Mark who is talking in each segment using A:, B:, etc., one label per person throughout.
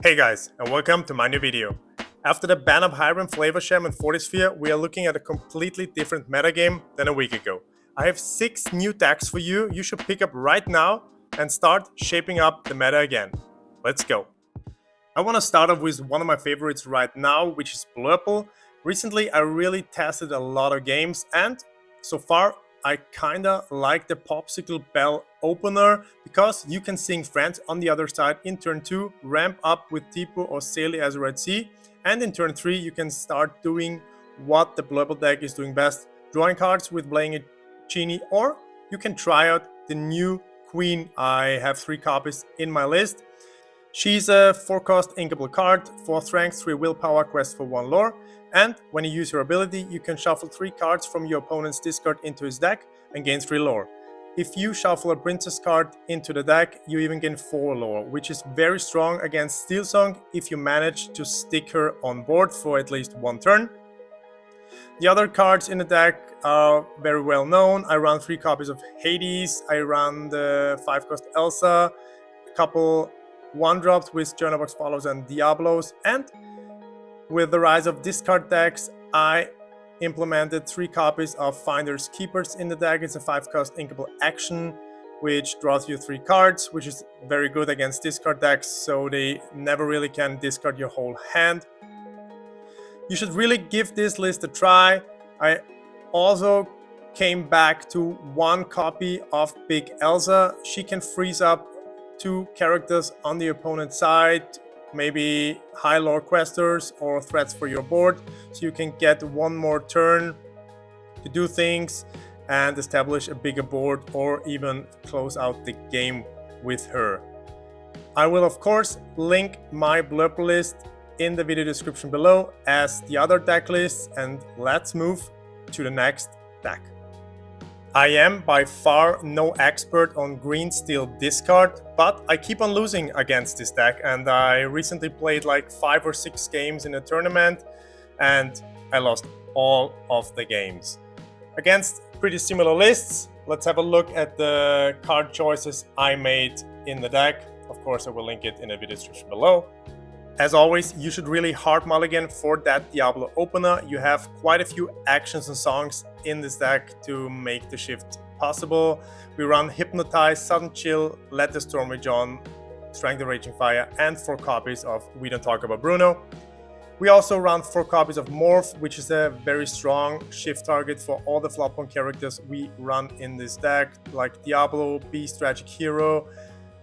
A: Hey guys, and welcome to my new video. After the ban of Hiram and Fortisphere, we are looking at a completely different metagame than a week ago. I have 6 new decks for you should pick up right now and start shaping up the meta again. Let's go. I want to start off with one of my favorites right now, which is Blurple. Recently I really tested a lot of games and so far I kinda like the Popsicle Bell opener because you can sing friends on the other side in turn 2, ramp up with Tipu or Sally as Red Sea, and in turn 3 you can start doing what the Blurple deck is doing best, drawing cards with playing a Genie, or you can try out the new Queen. I have 3 copies in my list. She's a 4-cost inkable card, 4 strength, 3 willpower, quest for 1 lore, and when you use her ability, you can shuffle 3 cards from your opponent's discard into his deck and gain 3 lore. If you shuffle a princess card into the deck, you even gain 4 lore, which is very strong against Steelsong if you manage to stick her on board for at least 1 turn. The other cards in the deck are very well known. I run 3 copies of Hades, I run the 5-cost Elsa, a couple 1-drops with Journal Box Follows and Diablos, and with the rise of discard decks, I implemented 3 copies of Finders Keepers in the deck. It's a 5-cost inkable action, which draws you 3 cards, which is very good against discard decks, so they never really can discard your whole hand. You should really give this list a try. I also came back to 1 copy of Big Elsa. She can freeze up 2 characters on the opponent's side, maybe high lore questers or threats for your board, so you can get 1 more turn to do things and establish a bigger board or even close out the game with her. I will of course link my Blurple list in the video description below as the other deck lists, and let's move to the next deck. I am by far no expert on green steel discard, but I keep on losing against this deck, and I recently played like 5 or 6 games in a tournament and I lost all of the games. Against pretty similar lists, let's have a look at the card choices I made in the deck. Of course I will link it in the video description below. As always, you should really hard mulligan for that Diablo opener. You have quite a few actions and songs in this deck to make the shift possible. We run Hypnotize, Sudden Chill, Let the Storm Rage On, Strength the Raging Fire, and 4 copies of We Don't Talk About Bruno. We also run 4 copies of Morph, which is a very strong shift target for all the Flopon characters we run in this deck, like Diablo, Beast, Tragic Hero,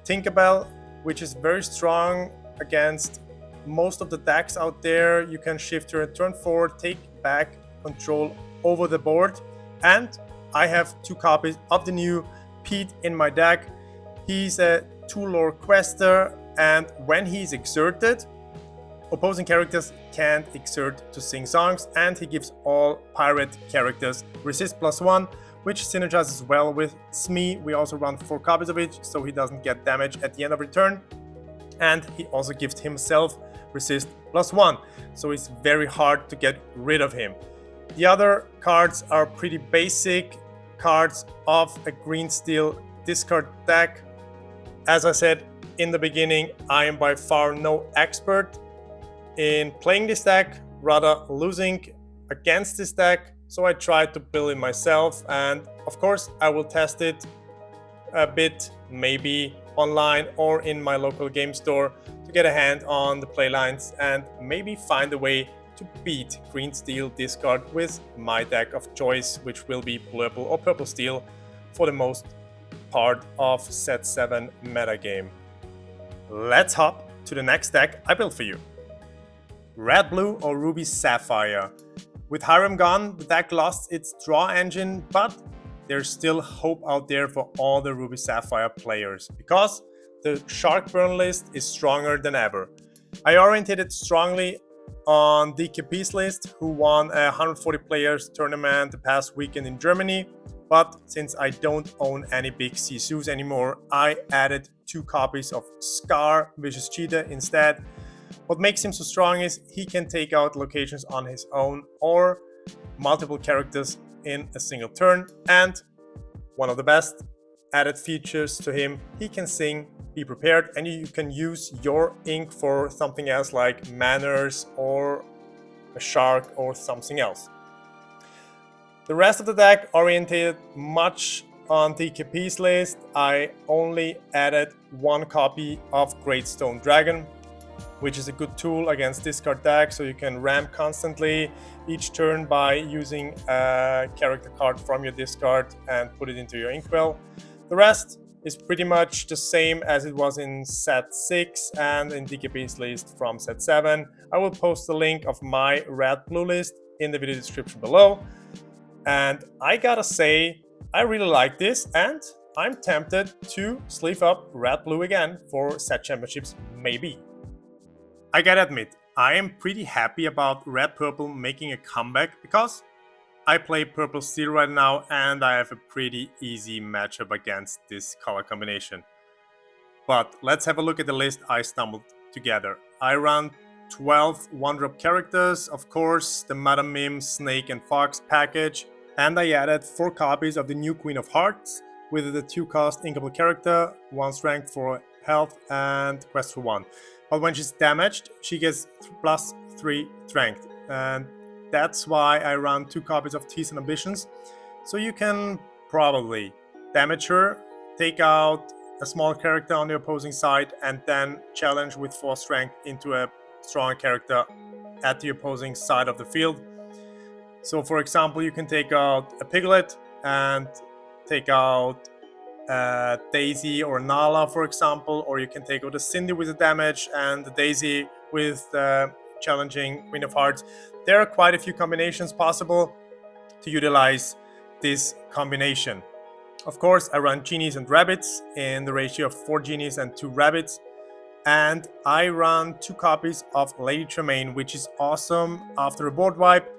A: Tinkerbell, which is very strong against most of the decks out there. You can shift your turn 4, take back control over the board, and I have 2 copies of the new Pete in my deck. He's a 2 lore quester, and when he's exerted, opposing characters can't exert to sing songs, and he gives all pirate characters resist +1, which synergizes well with Smee. We also run 4 copies of it so he doesn't get damage at the end of return, and he also gives himself resist +1, so it's very hard to get rid of him. The other cards are pretty basic cards of a green steel discard deck. As I said in the beginning, I am by far no expert in playing this deck, rather losing against this deck, so I tried to build it myself, and of course I will test it a bit, maybe online or in my local game store, to get a hand on the playlines and maybe find a way to beat green steel discard with my deck of choice, which will be Blurple or Purple Steel for the most part of set 7 metagame. Let's hop to the next deck I built for you. Red Blue or Ruby Sapphire. With Hiram gone, the deck lost its draw engine, but there's still hope out there for all the Ruby Sapphire players, because the Shark Burn list is stronger than ever. I oriented strongly on DKP's list, who won a 140 players tournament the past weekend in Germany, but since I don't own any big Sisus anymore, I added 2 copies of Scar Vicious Cheetah instead. What makes him so strong is he can take out locations on his own or multiple characters in a single turn, and one of the best added features to him, he can sing be prepared, and you can use your ink for something else like manners or a shark or something else. The rest of the deck oriented much on the KP's list. I only added one copy of Great Stone Dragon, which is a good tool against discard decks, so you can ramp constantly each turn by using a character card from your discard and put it into your inkwell. The rest is pretty much the same as it was in set 6 and in DKB's list from set 7. I will post the link of my red-blue list in the video description below. And I gotta say, I really like this, and I'm tempted to sleeve up red-blue again for set championships, maybe. I gotta admit, I am pretty happy about red-purple making a comeback because I play purple steel right now and I have a pretty easy matchup against this color combination. But let's have a look at the list I stumbled together. I run 12 one-drop characters, of course, the Madame Mim, Snake and Fox package, and I added 4 copies of the new Queen of Hearts with the 2-cost inkable character, 1 strength for health and quest for 1. But when she's damaged, she gets plus 3 strength, and that's why I run 2 copies of Tease and Ambitions. So you can probably damage her, take out a small character on the opposing side, and then challenge with 4 strength into a strong character at the opposing side of the field. So for example, you can take out a Piglet and take out Daisy or Nala, for example, or you can take out a Cindy with the damage and the Daisy with the challenging Queen of Hearts. There are quite a few combinations possible to utilize this combination. Of course, I run genies and rabbits in the ratio of 4 genies and 2 rabbits, and I run 2 copies of Lady Tremaine, which is awesome after a board wipe.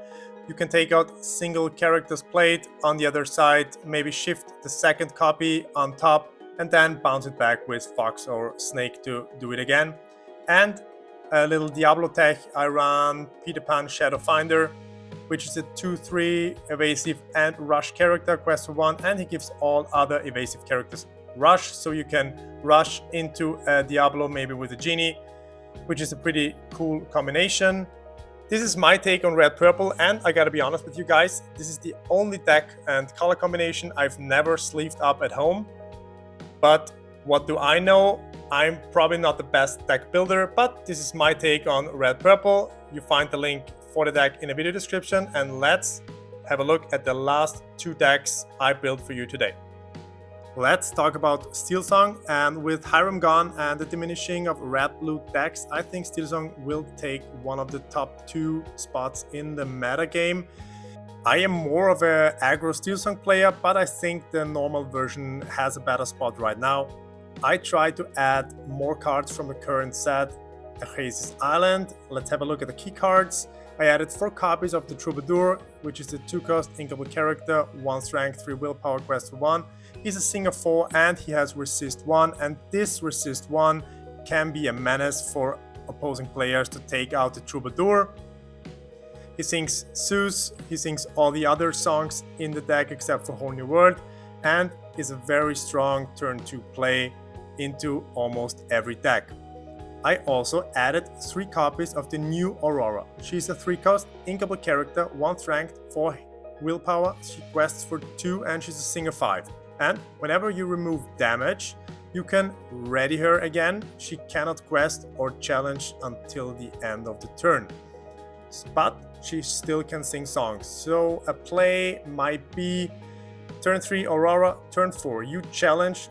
A: You can take out single characters played on the other side, maybe shift the second copy on top, and then bounce it back with Fox or Snake to do it again. And a little Diablo tech, I run Peter Pan Shadow Finder, which is a 2/3 evasive and rush character, quest for 1, and he gives all other evasive characters rush, so you can rush into a Diablo maybe with a genie, which is a pretty cool combination. This is my take on red-purple, and I gotta be honest with you guys, this is the only deck and color combination I've never sleeved up at home. But what do I know? I'm probably not the best deck builder, but this is my take on red-purple. You find the link for the deck in the video description, and let's have a look at the last 2 decks I built for you today. Let's talk about Steelsong, and with Hiram gone and the diminishing of red-blue decks, I think Steelsong will take one of the top 2 spots in the meta game. I am more of an aggro Steelsong player, but I think the normal version has a better spot right now. I tried to add more cards from the current set, Achasis Island. Let's have a look at the key cards. I added 4 copies of the Troubadour, which is a 2-cost inkable character, 1 strength, 3 willpower, quest for 1. He's a singer 4 and he has resist 1, and this resist 1 can be a menace for opposing players to take out the Troubadour. He sings Zeus, he sings all the other songs in the deck except for Whole New World, and is a very strong turn 2 play into almost every deck. I also added 3 copies of the new Aurora. She's a 3-cost inkable character, 1 strength, 4 willpower, she quests for 2, and she's a singer 5. And whenever you remove damage, you can ready her again. She cannot quest or challenge until the end of the turn, but she still can sing songs. So a play might be turn 3 Aurora, turn 4 you challenge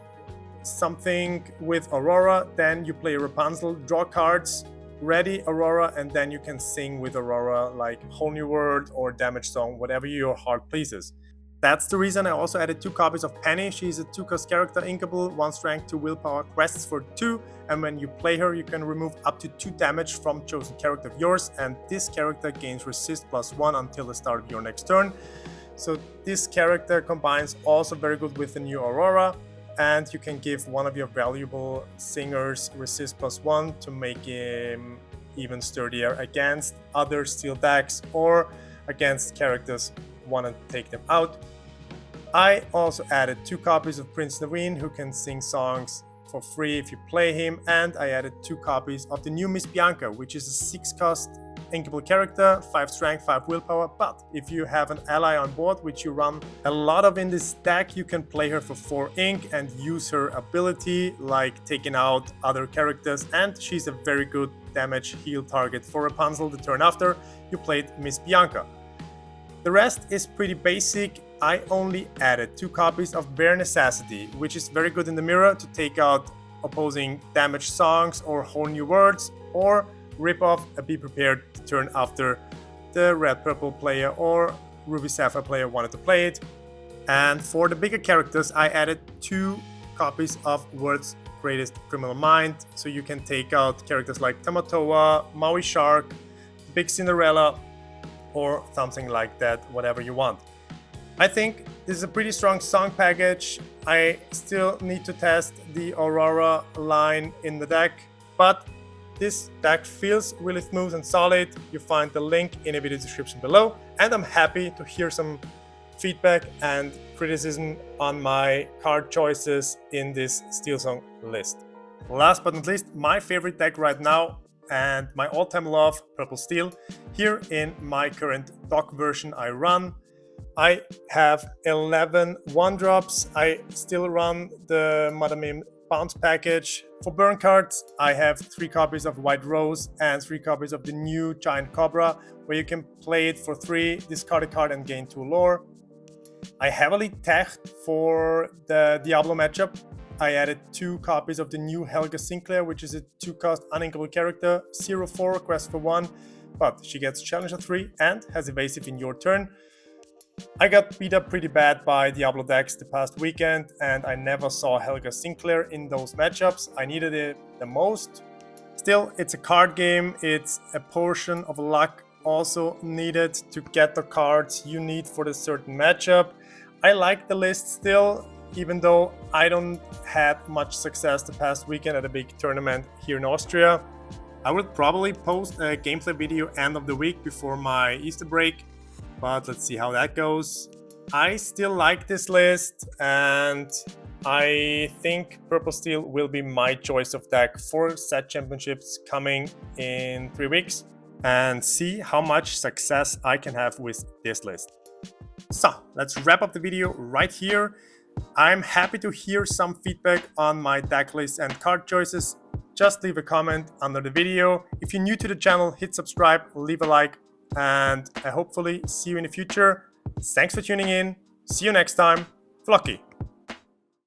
A: something with Aurora, then you play Rapunzel, draw cards, ready Aurora, and then you can sing with Aurora like Whole New World or Damage Song, whatever your heart pleases. That's the reason I also added 2 copies of Penny. She's a 2-cost character, inkable, 1 strength, 2 willpower, quests for 2, and when you play her you can remove up to 2 damage from chosen character of yours, and this character gains resist +1 until the start of your next turn. So this character combines also very good with the new Aurora, and you can give one of your valuable singers resist +1 to make him even sturdier against other steel decks or against characters want to take them out. I also added 2 copies of Prince Naveen, who can sing songs for free if you play him, and I added 2 copies of the new Miss Bianca, which is a 6-cost inkable character, 5 strength, 5 willpower. But if you have an ally on board, which you run a lot of in this deck, you can play her for 4 ink and use her ability, like taking out other characters, and she's a very good damage heal target for Rapunzel the turn after you played Miss Bianca. The rest is pretty basic. I only added 2 copies of Bare Necessity, which is very good in the mirror to take out opposing damage songs or whole new words, or rip off a Be Prepared to turn after the Red Purple player or Ruby Sapphire player wanted to play it. And for the bigger characters, I added 2 copies of World's Greatest Criminal Mind, so you can take out characters like Tamatoa, Maui Shark, Big Cinderella, or something like that, whatever you want. I think this is a pretty strong song package. I still need to test the Aurora line in the deck, but this deck feels really smooth and solid. You find the link in the video description below, and I'm happy to hear some feedback and criticism on my card choices in this Steelsong list. Last but not least, my favorite deck right now and my all-time love, Purple Steel. Here in my current dock version I run, I have 11 1-drops. I still run the Madame Bounce package. For burn cards, I have 3 copies of White Rose and 3 copies of the new Giant Cobra, where you can play it for 3, discard a card and gain 2 lore. I heavily teched for the Diablo matchup. I added 2 copies of the new Helga Sinclair, which is a 2-cost uninkable character, 0/4, quest for 1, but she gets Challenger 3 and has evasive in your turn. I got beat up pretty bad by Diablo decks the past weekend, and I never saw Helga Sinclair in those matchups. I needed it the most. Still, it's a card game. It's a portion of luck also needed to get the cards you need for the certain matchup. I like the list still, even though I don't have much success the past weekend at a big tournament here in Austria. I will probably post a gameplay video end of the week before my Easter break, but let's see how that goes. I still like this list, and I think Purple Steel will be my choice of deck for set championships coming in 3 weeks, and see how much success I can have with this list. So let's wrap up the video right here. I'm happy to hear some feedback on my deck list and card choices. Just leave a comment under the video. If you're new to the channel, hit subscribe, leave a like, and I hopefully see you in the future. Thanks for tuning in. See you next time. Flokki.